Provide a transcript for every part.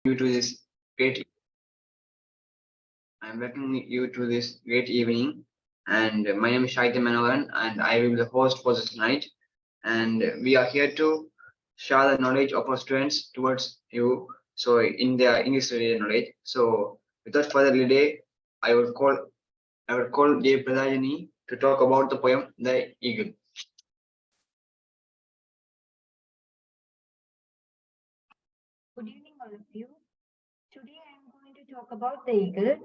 you to this great. I'm welcoming you to this great evening. And my name is Shaitya Manoran, and I will be the host for this night. And we are here to share the knowledge of our students towards you. So in their English related knowledge. So without further delay, I will call J. Pradajani to talk about the poem The Eagle. Good evening, all of you. Today I am going to talk about The Eagle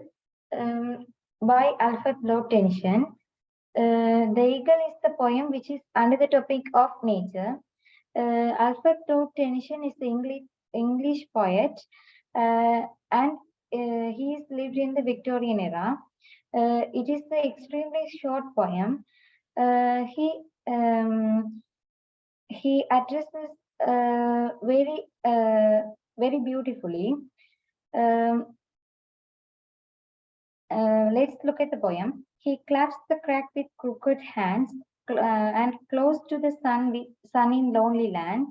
by Alfred Lord Tennyson. The Eagle is the poem which is under the topic of nature. Alfred Lord Tennyson is the English poet and he is lived in the Victorian era. It is the extremely short poem. He addresses very beautifully. Let's look at the poem. He claps the crack with crooked hands and close to the sun in lonely lands.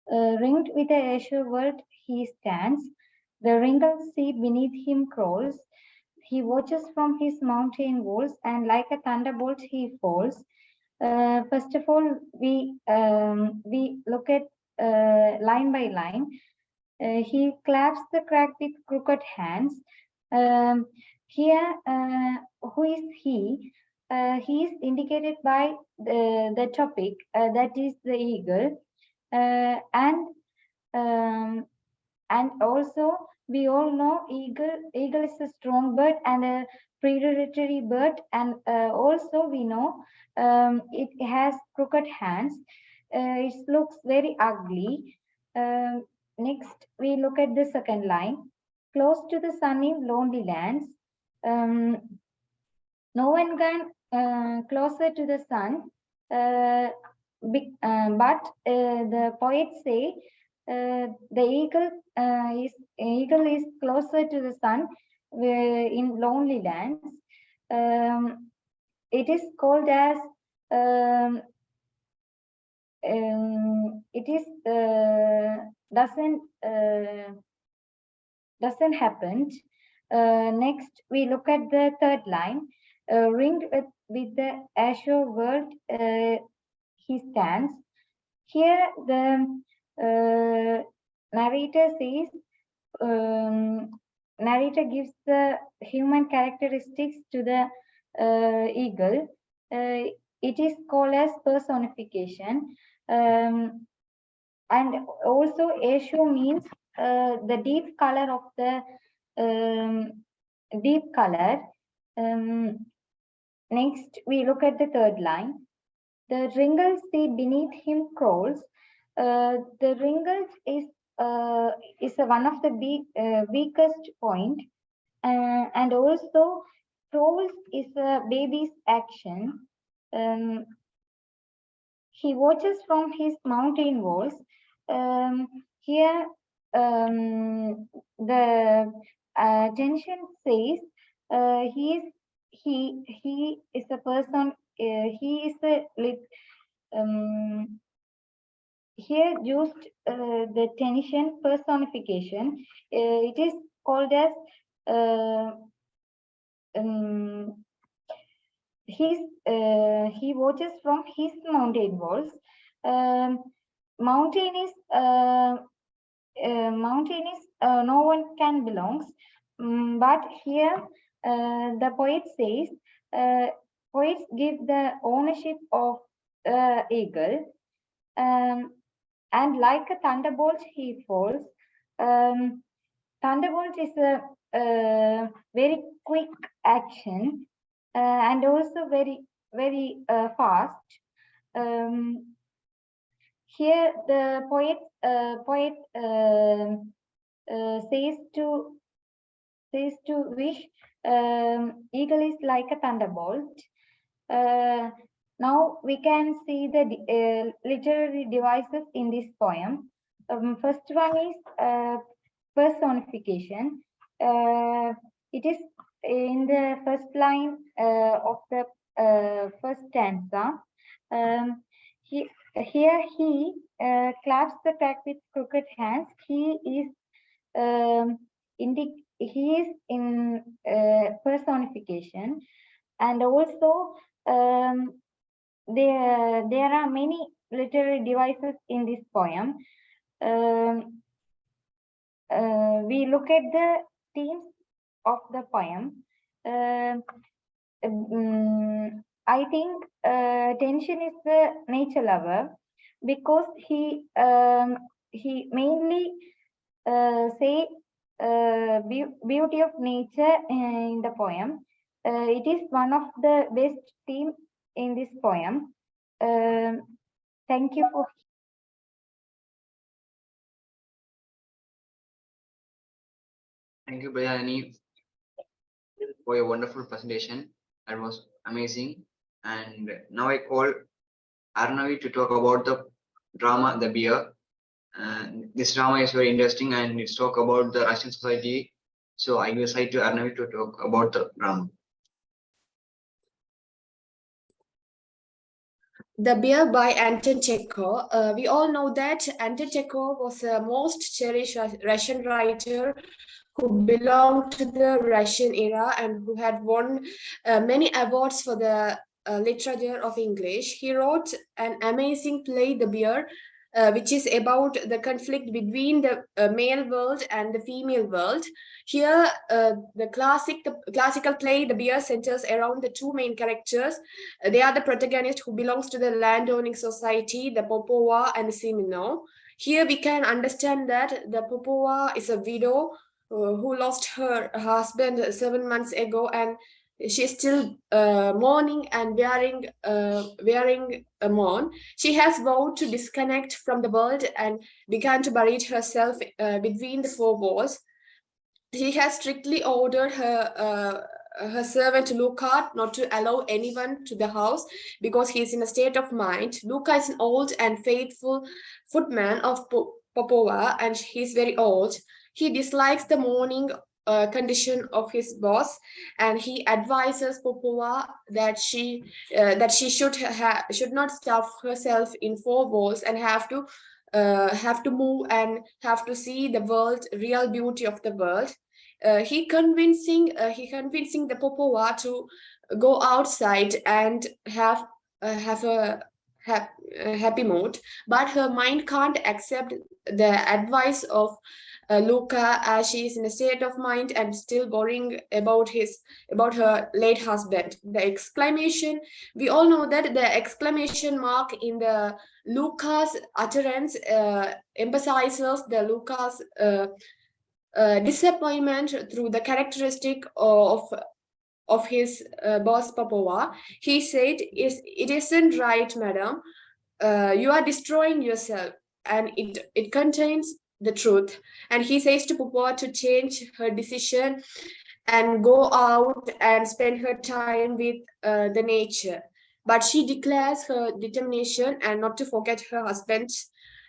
Ringed with a azure world he stands. The wrinkled sea beneath him crawls. He watches from his mountain walls, and like a thunderbolt he falls. First of all, we look at line by line. He claps the crack with crooked hands. Here, who is he? He is indicated by the topic, that is the eagle, and also we all know eagle is a strong bird and a predatory bird, and also we know it has crooked hands. It looks very ugly. Next, we look at the second line. Close to the sun in lonely lands. No one can closer to the sun, but the poets say the eagle is closer to the sun in lonely lands. It is called as it is doesn't happen. Next, we look at the third line. Ringed with the azure world, he stands. Here, the narrator says, narrator gives the human characteristics to the eagle. It is called as personification. And also azure means the deep color of the deep color. Next, we look at the third line. The wrinkled sea beneath him crawls. The wrinkled is one of the weakest point, and also crawls is a baby's action. He watches from his mountain walls. Here, the tension says he is a person. He is a here used the tension personification. It is called as he watches from his mountain walls. Mountain is no one can belongs, but here the poet says poets give the ownership of eagle, and like a thunderbolt he falls. Thunderbolt is a very quick action and also very fast. Here the poet says to wish eagle is like a thunderbolt. Now we can see the literary devices in this poem. First one is personification. It is in the first line of the first stanza. Here he claps the crack with crooked hands. He is he is in personification, and also there are many literary devices in this poem. We look at the themes of the poem. I think tension is the nature lover, because he mainly say beauty of nature in the poem. It is one of the best theme in this poem. Thank you for. Thank you, Brianni, for your wonderful presentation. That was amazing. And now I call Arnavi to talk about the drama, The Beer. And this drama is very interesting and it's talk about the Russian society. So I will say to Arnavi to talk about the drama. The Beer by Anton Chekhov. We all know that Anton Chekhov was the most cherished Russian writer who belonged to the Russian era and who had won many awards for the literature of English. He wrote an amazing play, The Beer, which is about the conflict between the male world and the female world. Here, the classical play, The Beer, centers around the two main characters. They are the protagonist who belongs to the landowning society, the Popova and the Semino. Here we can understand that the Popova is a widow who lost her husband 7 months ago, and she's still mourning and wearing a mourn. She has vowed to disconnect from the world and began to bury herself between the four walls. She has strictly ordered her servant Luca not to allow anyone to the house because he is in a state of mind. Luca is an old and faithful footman of Popova, and he's very old. He dislikes the mourning condition of his boss, and he advises Popova that she should not stuff herself in four walls and have to move and have to see the world, real beauty of the world. He convincing the Popova to go outside and have a happy mood, but her mind can't accept the advice of Luca, as she is in a state of mind and still worrying about her late husband. The exclamation, we all know that the exclamation mark in the Luca's utterance emphasizes the Luca's disappointment through the characteristic of his boss Popova. He said, "It isn't right, madam. You are destroying yourself," and it contains the truth. And he says to Popova to change her decision and go out and spend her time with the nature. But she declares her determination and not to forget her husband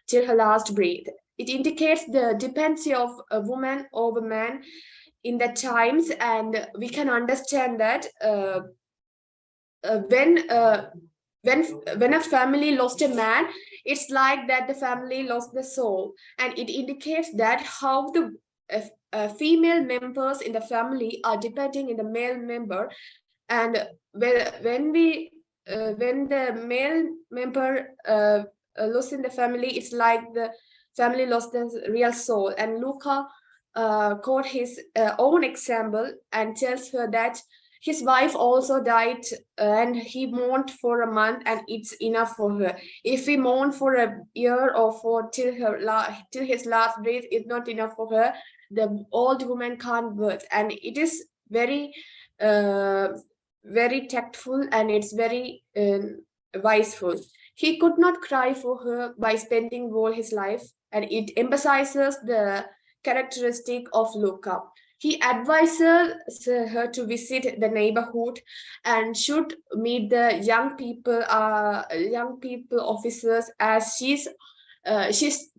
till her last breath. It indicates the dependency of a woman over man in the times, and we can understand that when a family lost a man, it's like that the family lost the soul, and it indicates that how the female members in the family are depending in the male member, and when the male member lost in the family, it's like the family lost the real soul. And Luca quote his own example and tells her that his wife also died and he mourned for a month and it's enough for her. If he mourned for a year or for till his last breath, it's not enough for her. The old woman can't birth, and it is very very tactful, and it's very wiseful. He could not cry for her by spending all his life, and it emphasizes the characteristic of Luca. He advises her to visit the neighborhood and should meet the young people officers, as she's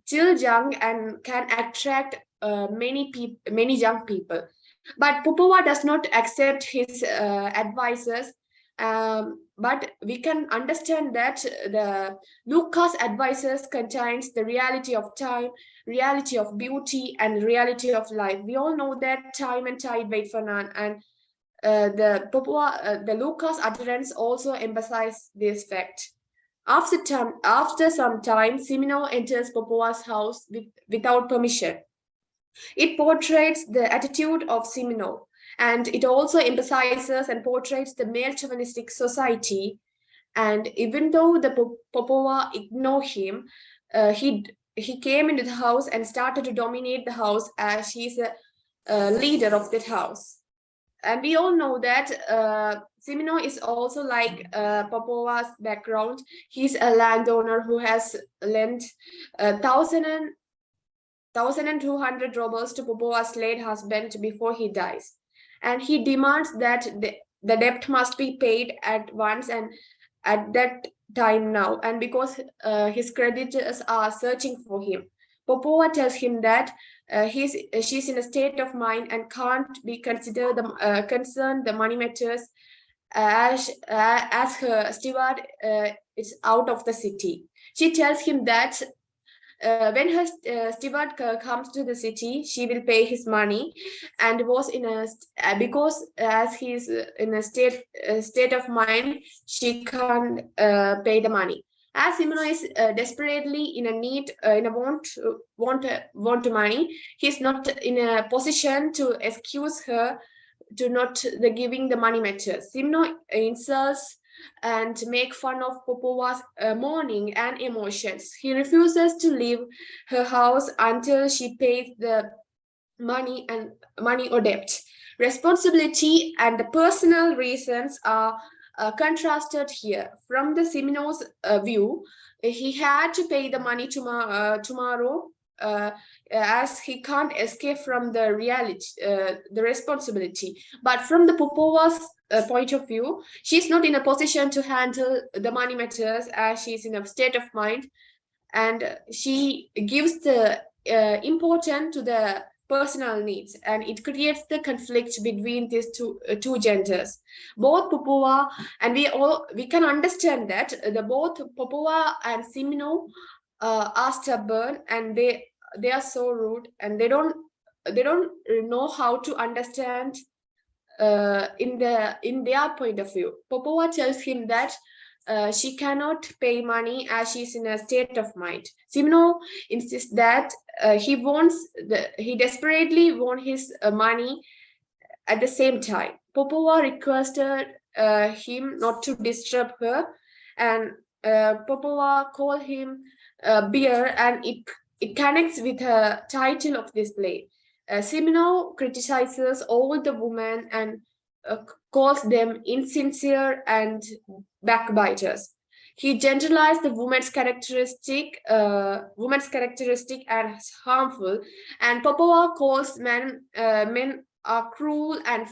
still young and can attract many young people. But Popova does not accept his advices. But we can understand that the Luca's advices contains the reality of time, reality of beauty, and reality of life. We all know that time and tide wait for none, and the Luca's utterance also emphasize this fact. After some time, Semino enters Popova's house without permission. It portrays the attitude of Semino, and it also emphasizes and portrays the male chauvinistic society. And even though the Popova ignored him, he came into the house and started to dominate the house as he's a leader of that house. And we all know that Semino is also like Popova's background. He's a landowner who has lent 1,200 rubles to Popova's late husband before he dies. And he demands that the debt must be paid at once and at that time now. And because his creditors are searching for him, Popova tells him that she's in a state of mind and can't be considered concerned the money matters as her steward is out of the city. She tells him that when her steward comes to the city, she will pay his money, and was in a because as he's in a state of mind, she can't pay the money. As Simona is desperately in a need, in a want money, he's not in a position to excuse her to not the giving the money matters. Simno insults and make fun of Popova's mourning and emotions. He refuses to leave her house until she pays the money or debt. Responsibility and the personal reasons are contrasted here. From the Semino's view, he had to pay the money tomorrow as he can't escape from the reality, the responsibility. But from the Popova's point of view, she's not in a position to handle the money matters as she's in a state of mind, and she gives the importance to the personal needs, and it creates the conflict between these two genders. Both Popova and we can understand that the both Popova and Semino are stubborn, and they are so rude, and they don't know how to understand in their point of view. Popova tells him that she cannot pay money as she's in a state of mind. Semino insists that he desperately wants his money at the same time. Popova requested him not to disturb her, and Popova called him beer, and it connects with the title of this play. Semino criticizes all the women and calls them insincere and backbiters. He generalized the woman's characteristic as harmful, and Popova calls men are cruel and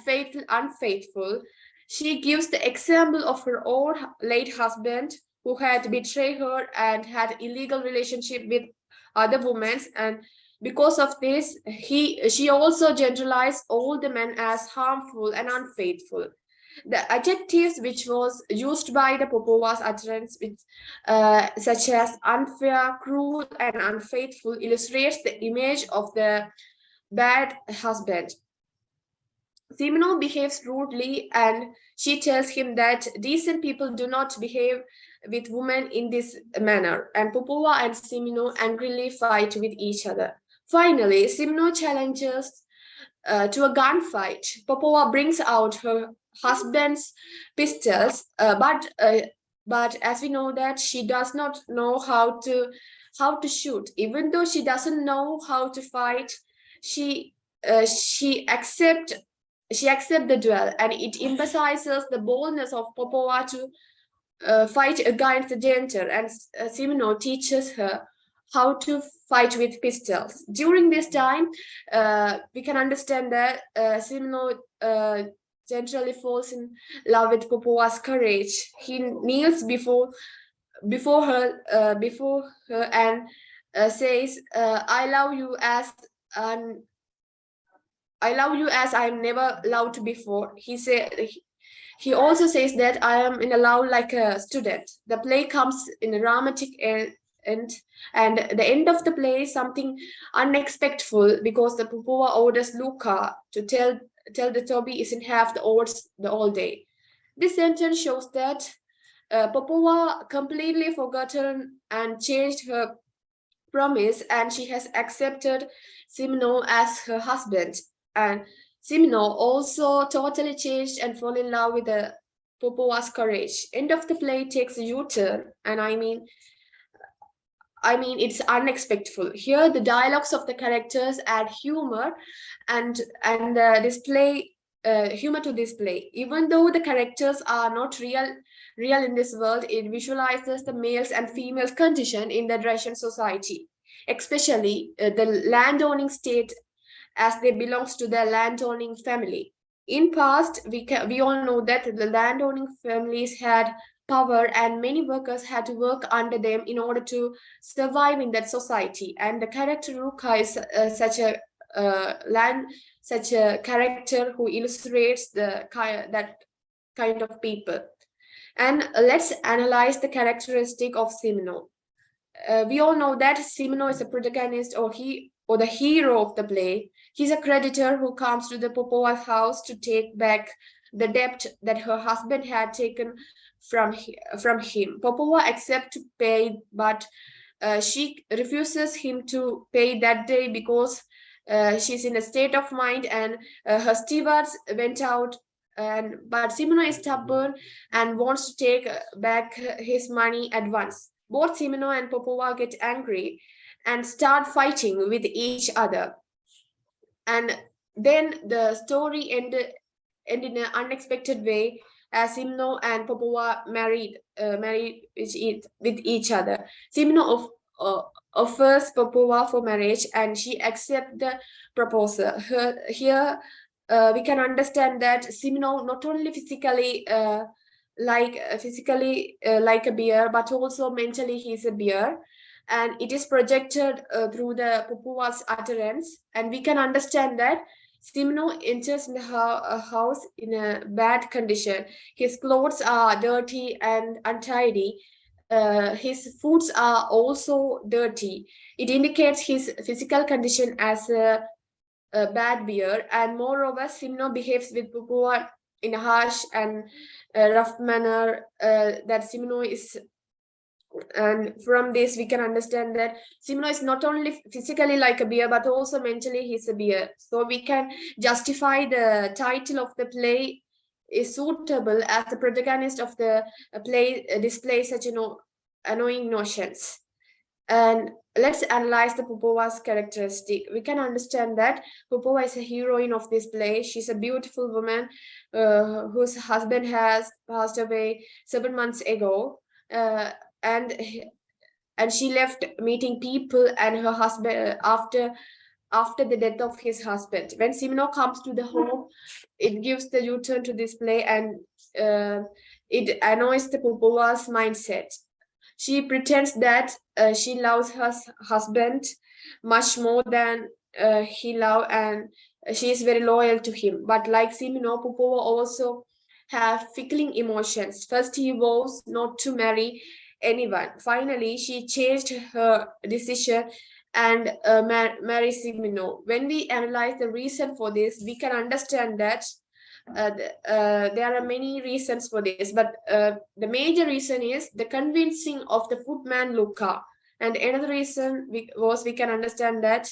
unfaithful. She gives the example of her own late husband who had betrayed her and had illegal relationship with other women, and because of this, she also generalized all the men as harmful and unfaithful. The adjectives which was used by the Popova's utterance, such as unfair, cruel, and unfaithful, illustrates the image of the bad husband. Semino behaves rudely, and she tells him that decent people do not behave with women in this manner, and Popova and Semino angrily fight with each other. Finally, Semino challenges to a gunfight. Popova brings out her husband's pistols, but as we know that she does not know how to shoot. Even though she doesn't know how to fight, she accepts the duel, and it emphasizes the boldness of Popova to fight against the danger, and Semino teaches her how to fight with pistols. During this time, we can understand that Semino generally falls in love with Popova's courage. He kneels before her and says, "I love you as I love you as I never loved before." He also says that I am in a love like a student. The play comes in a dramatic end, and the end of the play is something unexpected because the Popova orders Luca to tell the Toby isn't half the odds the all day. This sentence shows that Popova completely forgotten and changed her promise, and she has accepted Semino as her husband. And Semino also totally changed and fall in love with the Popova's courage. End of the play takes a U-turn, and I mean it's unexpected. Here the dialogues of the characters add humor and display humor to display. Even though the characters are not real in this world, it visualizes the males and females condition in the Russian society, especially the landowning state, as they belongs to the landowning family. In past, we all know that the landowning families had power and many workers had to work under them in order to survive in that society. And the character Luka is such a character who illustrates that kind of people. And let's analyze the characteristic of Semino. We all know that Semino is a protagonist or the hero of the play. He's a creditor who comes to the Popova's house to take back the debt that her husband had taken from him. Popova accepts to pay, but she refuses him to pay that day because she's in a state of mind, and her stewards went out. But Semino is stubborn and wants to take back his money at once. Both Semino and Popova get angry and start fighting with each other. And then the story end in an unexpected way as Semino and Popova married with each other. Semino offers Popova for marriage, and she accepts the proposal. Here we can understand that Semino not only physically like a bear, but also mentally he's a bear, and it is projected through the Popova's utterance, and we can understand that Semino enters in the house in a bad condition. His clothes are dirty and untidy. His foods are also dirty. It indicates his physical condition as a bad bear, and moreover, Semino behaves with Bubua in a harsh and rough manner that Semino is. And from this, we can understand that Semino is not only physically like a bear, but also mentally he's a bear. So we can justify the title of the play is suitable as the protagonist of the play displays such annoying notions. And let's analyze the Popova's characteristic. We can understand that Popova is a heroine of this play. She's a beautiful woman whose husband has passed away 7 months ago. And she left meeting people and her husband after the death of his husband. When Semino comes to the home, it gives the U-turn to this play, and it annoys the Popova's mindset. She pretends that she loves her husband much more than he loves, and she is very loyal to him. But like Semino, Popova also have fickling emotions. First, he vows not to marry anyone. Finally, she changed her decision and marry Semino. When we analyze the reason for this, we can understand that there are many reasons for this, but the major reason is the convincing of the footman Luca. And another reason we can understand that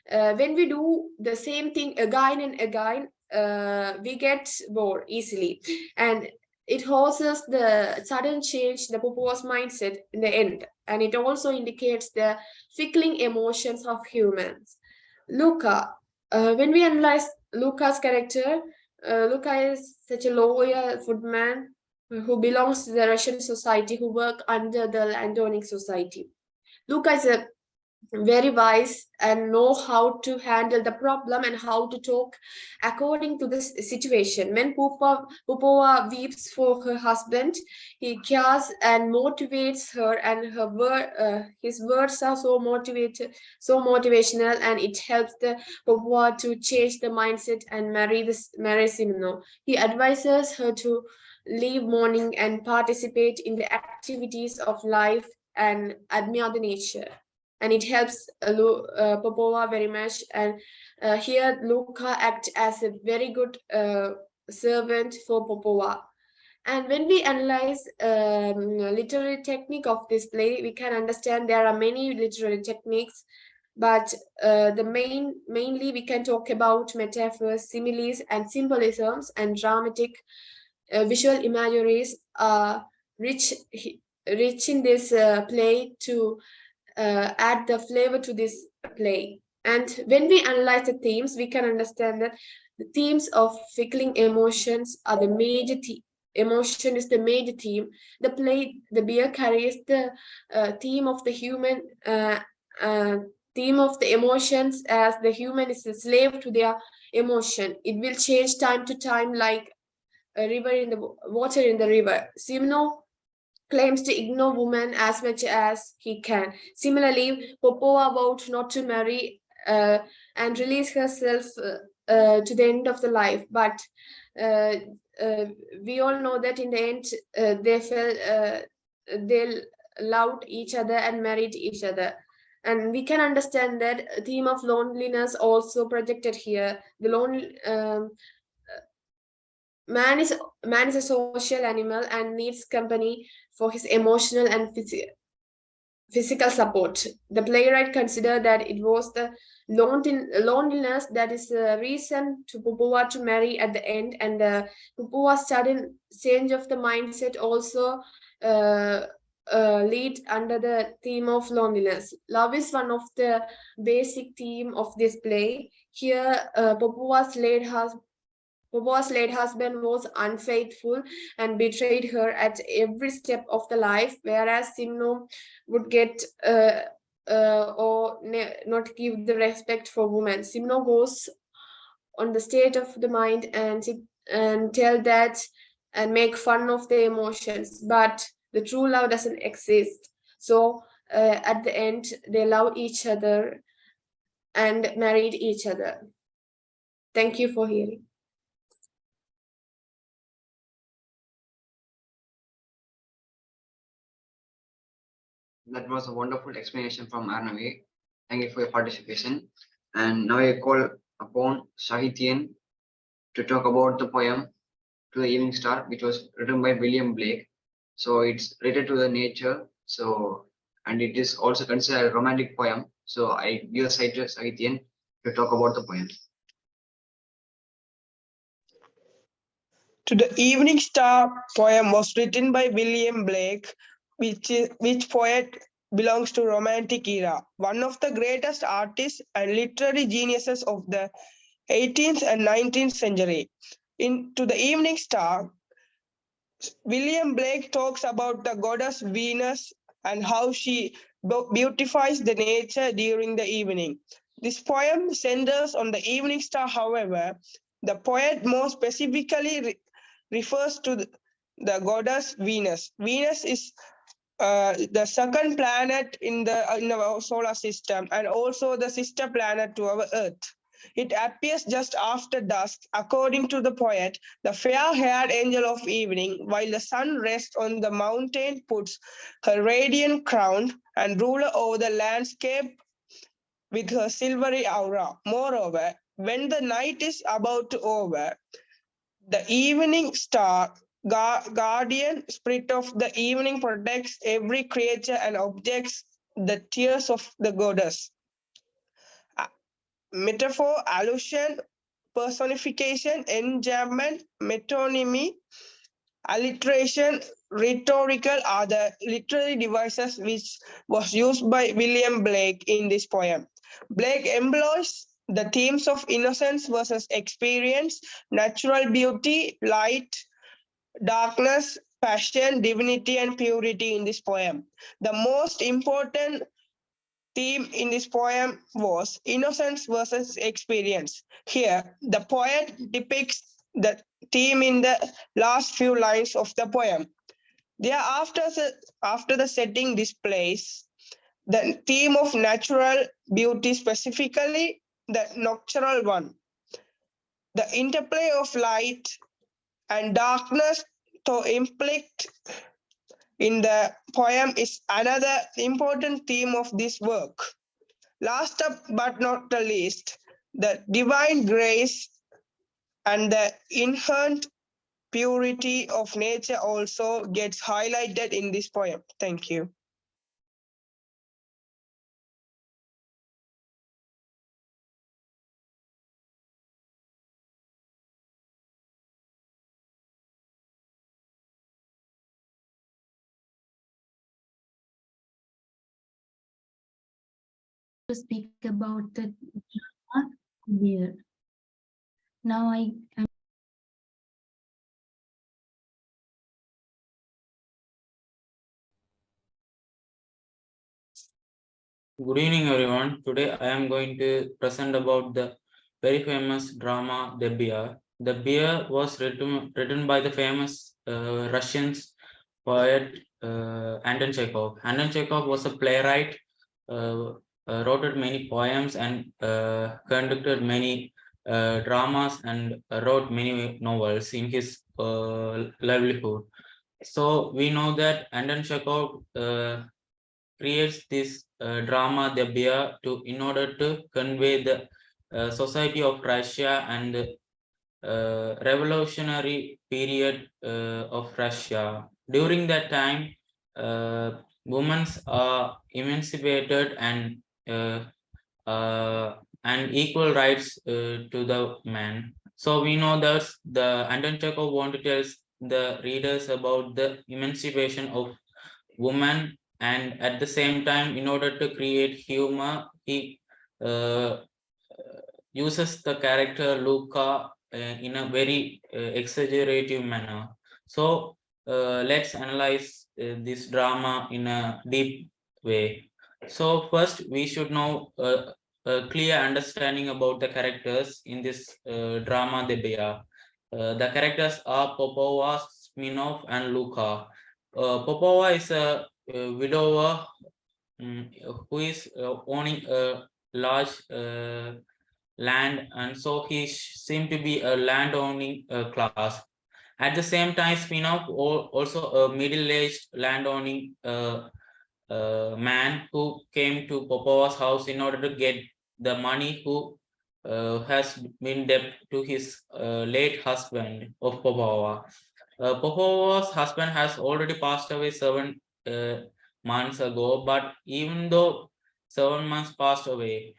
when we do the same thing again and again, we get bored easily, and it causes the sudden change the Popova's mindset in the end, and it also indicates the fickling emotions of humans. Luca, when we analyze Luca's character, Luka is such a loyal footman who belongs to the Russian society, who work under the landowning society. Luka is a very wise and know how to handle the problem and how to talk according to the situation. When Popova weeps for her husband, he cares and motivates her, and his words are so motivational, and it helps the Popova to change the mindset and marry Semino. He advises her to leave mourning and participate in the activities of life and admire the nature, and it helps Popova very much. And here Luca act as a very good servant for Popova. And when we analyze literary technique of this play, we can understand there are many literary techniques, but mainly we can talk about metaphors, similes, and symbolisms, and dramatic visual imageries are rich in this play to add the flavor to this play. And when we analyze the themes, we can understand that the themes of fickling emotions are the major emotion is the major theme. The play, the beer carries the theme of the human theme of the emotions, as the human is a slave to their emotion. It will change time to time, like a river in the water in the river. Simno claims to ignore women as much as he can. Similarly, Popova vowed not to marry and release herself to the end of the life. But uh, uh, we all know that in the end, they loved each other and married each other. And we can understand that theme of loneliness also projected here. The man is man is a social animal and needs company for his emotional and physical support. The playwright considered that it was the loneliness that is the reason to Bubua to marry at the end, and Bubua's sudden change of the mindset also uh, lead under the theme of loneliness. Love is one of the basic theme of this play. Here, Bobo's late husband was unfaithful and betrayed her at every step of the life, whereas Simno would get not give the respect for women. Simno goes on the state of the mind and tell that and make fun of the emotions, but the true love doesn't exist. So at the end, they love each other and married each other. Thank you for hearing. That was a wonderful explanation from Arnavi. Thank you for your participation. And now I call upon Sahityan to talk about the poem To the Evening Star, which was written by William Blake. So it's related to the nature. So, and it is also considered a romantic poem. So I give a side to Sahityan to talk about the poem. To the Evening Star poem was written by William Blake, which poet belongs to Romantic era, one of the greatest artists and literary geniuses of the 18th and 19th century. In To the Evening Star, William Blake talks about the goddess Venus and how she beautifies the nature during the evening. This poem centers on the evening star, however. The poet more specifically refers to the goddess Venus. Venus is the second planet in our solar system and also the sister planet to our Earth. It appears just after dusk, according to the poet, the fair-haired angel of evening, while the sun rests on the mountain, puts her radiant crown and ruler over the landscape with her silvery aura. Moreover, when the night is about to over, the evening star, guardian spirit of the evening, protects every creature and objects the tears of the goddess. Metaphor, allusion, personification, enjambment, metonymy, alliteration, rhetorical are the literary devices which was used by William Blake in this poem. Blake employs the themes of innocence versus experience, natural beauty, light, darkness, passion, divinity, and purity in this poem. The most important theme in this poem was innocence versus experience. Here, the poet depicts the theme in the last few lines of the poem. Thereafter, after the setting displays the theme of natural beauty, specifically the nocturnal one. The interplay of light and darkness to inflict in the poem is another important theme of this work. Last but not the least, the divine grace and the inherent purity of nature also gets highlighted in this poem. Thank you. To speak about the drama there. Now I am Good evening, everyone. Today I am going to present about the very famous drama The Bear. The Bear was written by the famous Russian poet Anton Chekhov. Anton Chekhov was a playwright, wrote many poems and conducted many dramas and wrote many novels in his livelihood. So we know that Anton Chekhov creates this drama The Bear in order to convey the society of Russia and revolutionary period of Russia. During that time, women are emancipated and equal rights to the men. So we know that the Anton Chekhov want to tell the readers about the emancipation of women, and at the same time, in order to create humor, he uses the character Luca in a very exaggerative manner. So let's analyze this drama in a deep way. So first, we should know a clear understanding about the characters in this drama The Bear. The characters are Popova, Spinoff, and Luka. Popova is a widower who is owning a large land, and so he seemed to be a land owning class. At the same time, Spinoff also a middle-aged land owning man who came to Popova's house in order to get the money who has been debt to his late husband of Popova. Popova's husband has already passed away 7 months ago, but even though 7 months passed away,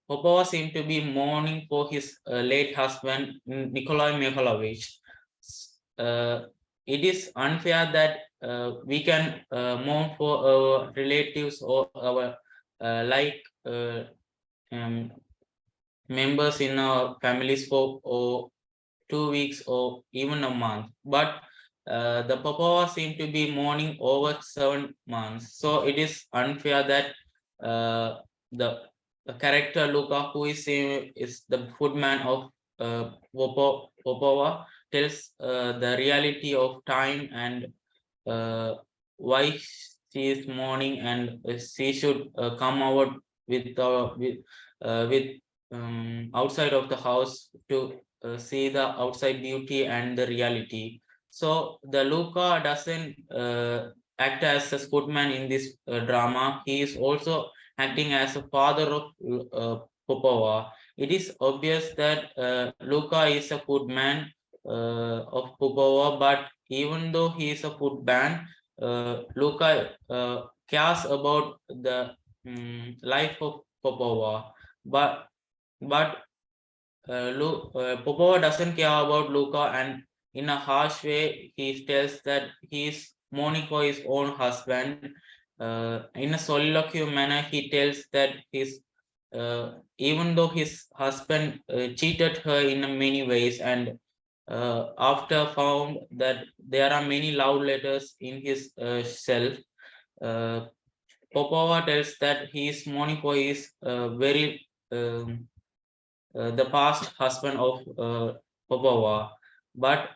Popova seemed to be mourning for his late husband, Nikolai Mikhailovich. It is unfair that we can mourn for our relatives or our like members in our families for 2 weeks or even a month. But the Popova seemed to be mourning over 7 months. So it is unfair that the character Luka, who is the footman of Popova, tells the reality of time and why she is mourning, and she should come out with outside of the house to see the outside beauty and the reality. So the Luca doesn't act as a footman in this drama. He is also acting as a father of Popova. It is obvious that Luca is a footman of Popova, but even though he is a footman, Luca cares about the life of Popova. But Popova doesn't care about Luca, and in a harsh way, he tells that he is mourning for his own husband. In a soliloquy manner, he tells that even though his husband cheated her in many ways, and after found that there are many love letters in his cell, Popova tells that he is mourning for his the past husband of Popova. But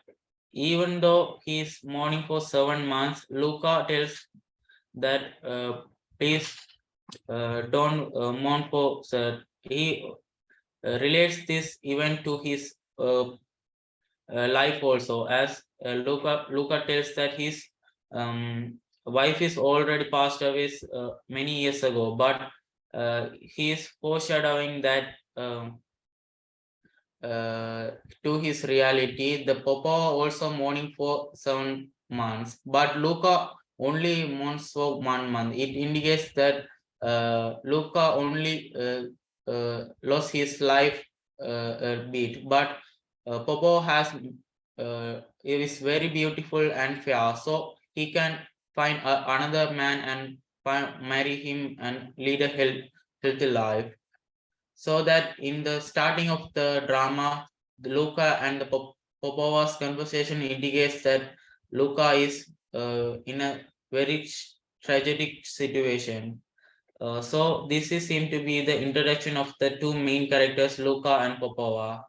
even though he is mourning for 7 months, Luca tells that please don't mourn for sir. He relates this event to his life also, as Luca tells that his wife is already passed away many years ago, but he is foreshadowing that to his reality. The Papa also mourning for 7 months, but Luca only mourns for 1 month. It indicates that Luca only lost his life a bit, but Papa has it is very beautiful and fair, so he can find another man and marry him and lead a healthy life. So that in the starting of the drama, the Luca and the Popova's conversation indicates that Luca is in a very tragic situation. So this is seemed to be the introduction of the two main characters, Luca and Popova.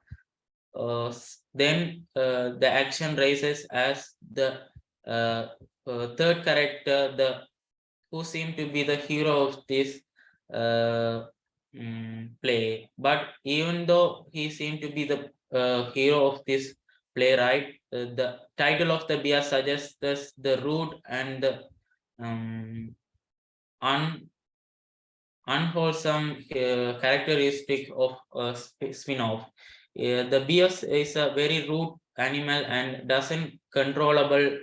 Then the action rises as the third character, the who seemed to be the hero of this play. But even though he seemed to be the hero of this playwright, the title of the BR suggests this, the rude and the unwholesome characteristic of Spinoff. The BS is a very rude animal and doesn't controllable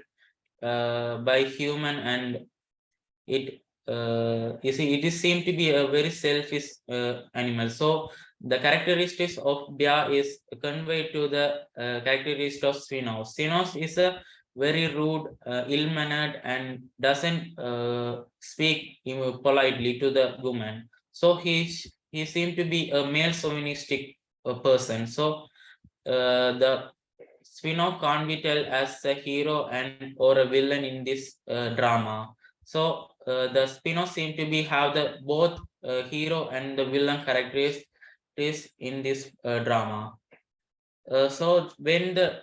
by human, and it you see it is seemed to be a very selfish animal. So the characteristics of bear is conveyed to the characteristics of Spinoff. Spinoff is a very rude, ill-mannered, and doesn't speak politely to the woman. So he seemed to be a male chauvinistic person. So the Spinoff can't be tell as a hero and or a villain in this drama. So the Spinoff seem to be have the both hero and the villain characteristics in this drama. So when the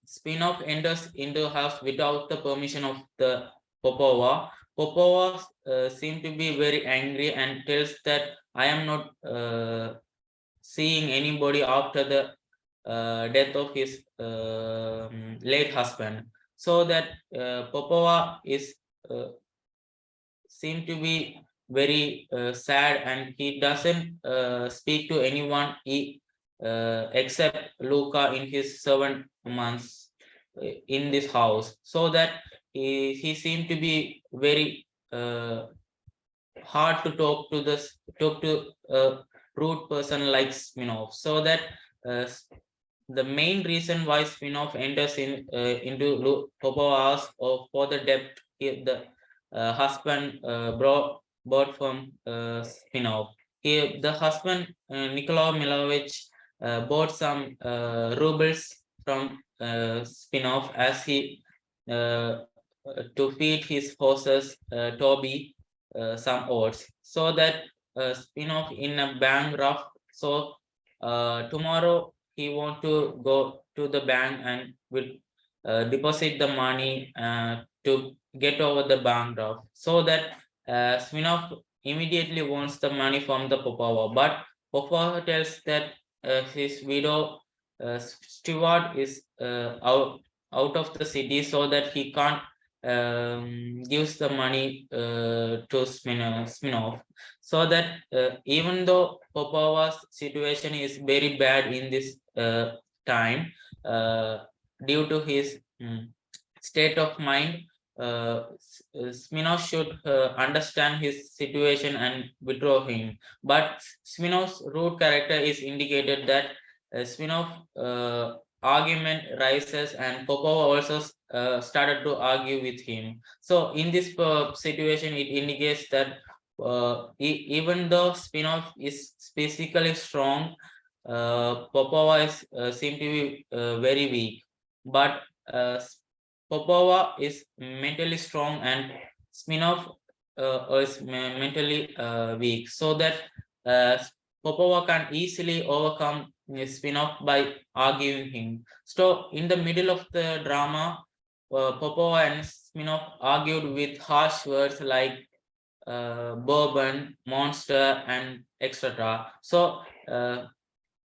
Spinoff enters into house without the permission of the Popova, Popova seem to be very angry and tells that I am not seeing anybody after the death of his late husband. So that Popova is seem to be very sad, and he doesn't speak to anyone except Luca in his 7 months in this house. So that he seemed to be very hard to talk to a rude person like Spinoff. So that the main reason why Spinoff enters into Popova's or for the debt the husband bought from Spinoff. The husband Nikolai Milovich bought some rubles from Spinoff as he to feed his horses Toby some oats, so that Spinoff in a bankrupt. So tomorrow he want to go to the bank and will deposit the money to get over the bankrupt. So that Spinoff immediately wants the money from the Popova, but Popova tells that his widow Stewart is out of the city, so that he can't gives the money to Spinoff. So that even though Popova's situation is very bad in this time due to his state of mind, Spinoff should understand his situation and withdraw him. But Spinoff's rude character is indicated that Spinoff argument rises, and Popova also started to argue with him. So in this situation, it indicates that even though Spinoff is physically strong, Popova is seem to be very weak. But Popova is mentally strong, and Spinoff or is mentally weak, so that Popova can easily overcome Spinoff by arguing him. So in the middle of the drama, Popova and Spinoff argued with harsh words like bourbon, monster, and etc. So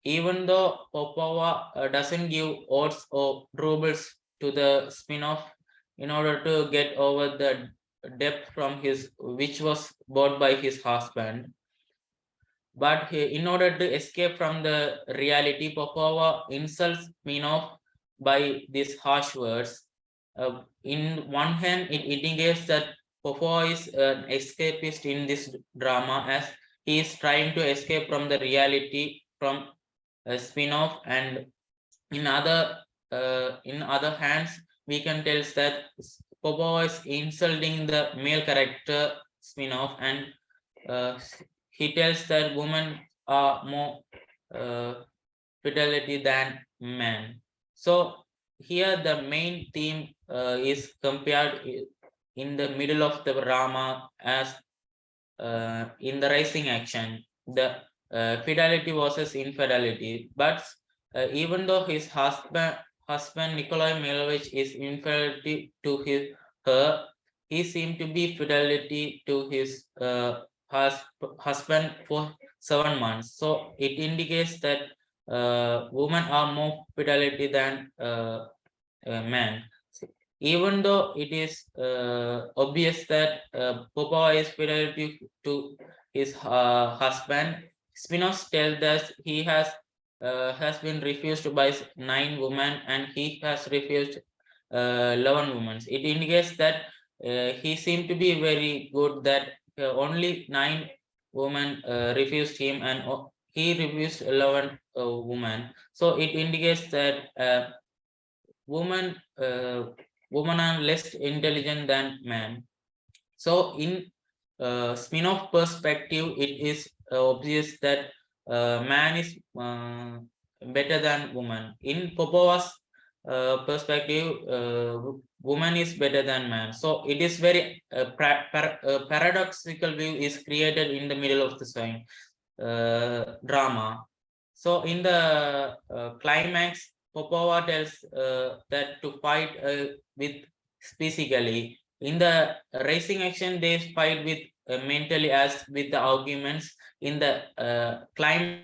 even though Popova doesn't give odds or rubles to the Spinoff in order to get over the debt from his, which was bought by his husband, but in order to escape from the reality, Popova insults Spinoff by these harsh words. In one hand, it indicates that Popova is an escapist in this drama, as he is trying to escape from the reality from Spinoff, and in other hands, we can tell that Popova is insulting the male character Spinoff, and he tells that women are more fidelity than men. So here the main theme is compared in the middle of the drama as in the racing action, the fidelity versus infidelity. But even though his husband Nikolai Milovich is infidelity to her, he seemed to be fidelity to his husband for 7 months. So it indicates that women are more fidelity than men. Even though it is obvious that Popova is fidelity to his husband, Spinoff tells that he has been refused by 9 women and he has refused 11 women. It indicates that he seemed to be very good, that only 9 women refused him and he refused 11 women. So it indicates that women are less intelligent than men. So in Spinoff perspective, it is obvious that man is better than woman. In Popova's perspective, woman is better than man. So it is very paradoxical view is created in the middle of the drama. So in the climax, Popova tells that to fight with physically. In the racing action, they fight with mentally, as with the arguments. In the climax,